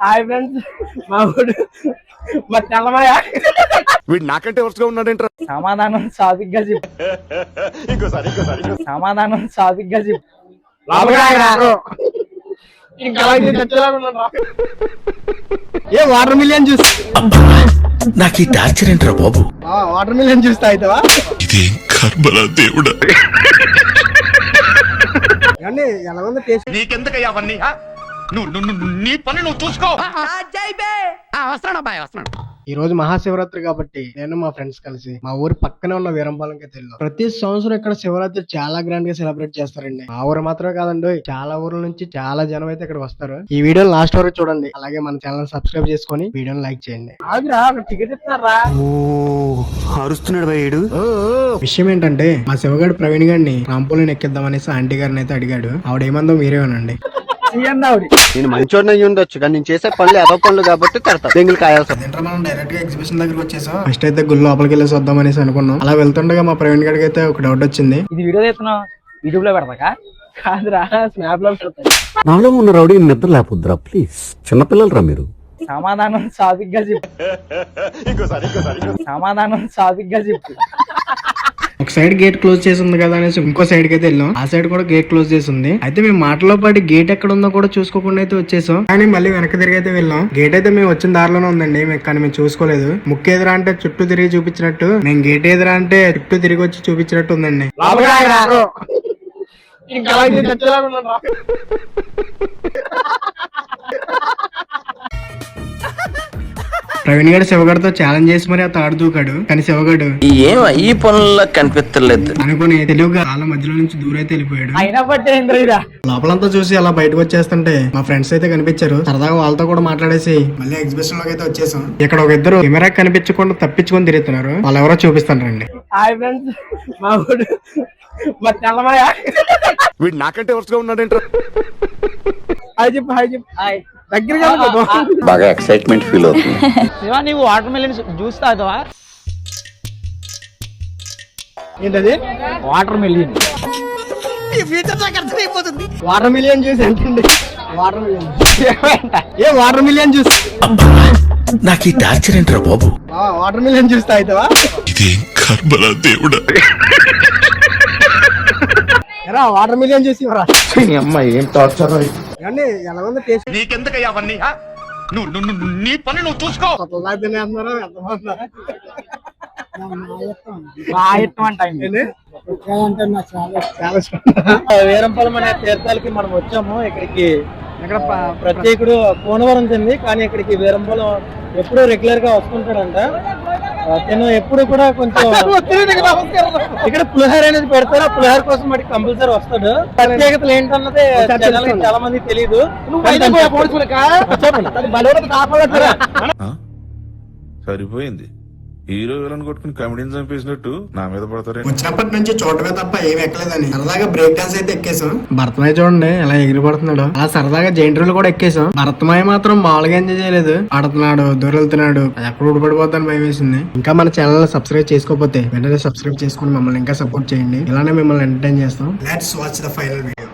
Hi friends, మా ఊడు మా తెల్లమాయ వీడు నాకంటే వరుసగా ఉన్నాడంట. సమాధానం సాఫీగా చెప్పు. సమాధానం సాఫీగా చెప్పు. ఏ వాటర్ మిలియన్ జ్యూస్. నాకు ఈ టార్చర్ ఏంట్రా బాబు. వాటర్ మిలియన్ జ్యూస్ తాగుతావా? ఇదేం కర్మలా దేవుడా. ఎలా ఉంది టేస్ట్? నీకెందుకయ్యా అవన్నీ? నీ పని నువ్వు చూసుకో. ఈ రోజు మహాశివరాత్రి కాబట్టి నేను మా ఫ్రెండ్స్ కలిసి మా ఊరు పక్కనే ఉన్న వీరంపాలెంకి వెళ్ళాం. ప్రతి సంవత్సరం ఇక్కడ శివరాత్రి చాలా గ్రాండ్ గా సెలబ్రేట్ చేస్తారండి. మా ఊరు మాత్రమే కాదండి, చాలా ఊర్ల నుంచి చాలా జనం అయితే ఇక్కడ వస్తారు. ఈ వీడియో లాస్ట్ వరకు చూడండి, అలాగే మన ఛానల్ సబ్స్క్రైబ్ చేసుకొని వీడియోని లైక్ చేయండి. టికెట్ ఇస్తున్నారా? అరుస్తున్నాడు భయ్యుడు. విషయం ఏంటంటే మా శివగాడు ప్రవీణ్ గారిని రాంపోలిని ఎక్కిద్దామనేసి ఆంటీ గారిని అయితే అడిగాడు. ఆవిడ ఏమందో మీరేమనండి. నేను మంచోడిని అయ్యి ఉండొచ్చు కానీ నేను చేసే పనులు ఏదో పనులు కాబట్టి బెంగులు కాయాల్సి. మనం డైరెక్ట్ గా ఎగ్జిబిషన్ దగ్గరకు వచ్చేసాం. ఫస్ట్ అయితే గుళ్ళు లోపలికి వెళ్ళేసి వద్దాం అనేసి అనుకున్నాం. అలా వెళ్తుండగా మా ప్రవీణ్ గారికి అయితే ఒక డౌట్ వచ్చింది. ఇది వీడియో చేస్తున్నాం, యూట్యూబ్ లో పెడతాక కాదురా, స్నాప్ లో పెడతా. నాలో ఉన్న రౌడీ నిద్ర లేకపోద్దురా ప్లీజ్. చిన్నపిల్లలు రా మీరు. సమాధానం సాఫీగా చెప్పు. సమాధానం సాఫీగా చెప్పు. ఒక సైడ్ గేట్ క్లోజ్ చేసి ఉంది కదా అనేసి ఇంకో సైడ్ కి అయితే వెళ్ళాం. ఆ సైడ్ కూడా గేట్ క్లోజ్ చేసి ఉంది. అయితే మేము మాటలో పాటు గేట్ ఎక్కడ ఉందో కూడా చూసుకోకుండా అయితే వచ్చేసాం. కానీ మళ్ళీ వెనక తిరిగి అయితే వెళ్ళాం. గేట్ అయితే మేము వచ్చిన దారిలోనే ఉందండి, కానీ మేము చూసుకోలేదు. ముక్కు ఎదురా అంటే చుట్టూ తిరిగి చూపించినట్టు, మేము గేట్ ఎదురా అంటే చుట్టూ తిరిగి వచ్చి చూపించినట్టు ఉందండి. ప్రవీణ్ గారు శివగాడితో ఛాలెంజ్ చేసి మరి ఆ తాడు దూకాడు. కానీ శివగాడు ఈ పనుల్లో కనిపించలేదు అనుకుని తెలుగుగా వాళ్ళ మధ్యలో నుంచి దూరైతే వెళ్ళిపోయాడు. లోపలంతా చూసి అలా బయటకు వచ్చేస్తుంటే మా ఫ్రెండ్స్ అయితే కనిపించారు. సరదాగా వాళ్ళతో కూడా మాట్లాడేసి మళ్ళీ ఎగ్జిబిషన్ లోకి అయితే వచ్చేసాం. ఇక్కడ ఒక ఇద్దరు కెమెరా కనిపించకుండా తప్పించుకొని తిరుగుతున్నారు. వాళ్ళు ఎవరో చూపిస్తాను రండి. హాయ్ ఫ్రెండ్స్, మా ఊడు మా తెల్లమాయ. వీడు నాకంటే వరుసగా ఉన్నాడంట. హాయ్ చెప్పు. హాయ్ చెప్పు. హాయ్. బాగా ఎక్సైట్మెంట్ ఫీల్ అవుతుంది. శివా, నీవు వాటర్ మిలియన్ జ్యూస్ తాగుతావా? ఏంటది? Water melon. Water melon juice ఏంటండి? Water melon. ఏ వాటర్ మిలియన్ జ్యూస్. నాకు ఈ టార్చర్ ఏంట్రా బాబు. వాటర్ మిలియన్ జ్యూస్ తాగుతావా? ఇదేం కర్మలా దేవుడా. వాటర్ మిలియన్ జ్యూస్ ఇవ్వరా? అమ్మాయి ఏం టార్చర్. ఎలా ఉంది టేస్ట్? నీకెందుకయ్యా అవన్నీ? నీ పని నువ్వు చూసుకో. వీరంపాలెం అనే తీర్థాలకి మనం వచ్చాము. ఇక్కడికి ఇక్కడ ప్రత్యేకుడు కోనవరం చెంది, కానీ ఇక్కడికి వీరంపాలెం ఎప్పుడు రెగ్యులర్ గా వస్తుంటాడంట. నేను ఎప్పుడు కూడా కొంచెం ఇక్కడ పులిహార అనేది పెడతారు. ఆ పులిహార కోసం వాటికి కంపల్సరీ వస్తాడు. ప్రత్యేకతలు ఏంటన్నది చాలా మంది తెలియదు. సరిపోయింది. హీరో విలన్ కొట్టుకుని కమెడీని చంపేసినట్టు నా మీద పడతారు. వచ్చినప్పటి నుంచి చూడటమే తప్ప ఏమి ఎక్కలేదని సరదాగా బ్రేక్ డాన్స్ అయితే ఎక్కేసాం. భరతమాయ చూడండి ఎలా ఎగిరిపడుతున్నాడు. అలా సరదాగా జైంట్రీలు కూడా ఎక్కేసాం. భరతమాయ మాత్రం మామూలుగా ఎంజాయ్ చేయలేదు. ఆడుతున్నాడు, దూరెళ్తున్నాడు. అది ఎక్కడ ఊడిపడిపోతాను భయం వేసింది. ఇంకా మన ఛానల్ సబ్స్క్రైబ్ చేసుకోకపోతే వెంటనే సబ్స్క్రైబ్ చేసుకుని మమ్మల్ని ఇంకా సపోర్ట్ చేయండి. ఇలానే మిమ్మల్ని ఎంటర్టైన్ చేస్తాం. Let's watch the final video.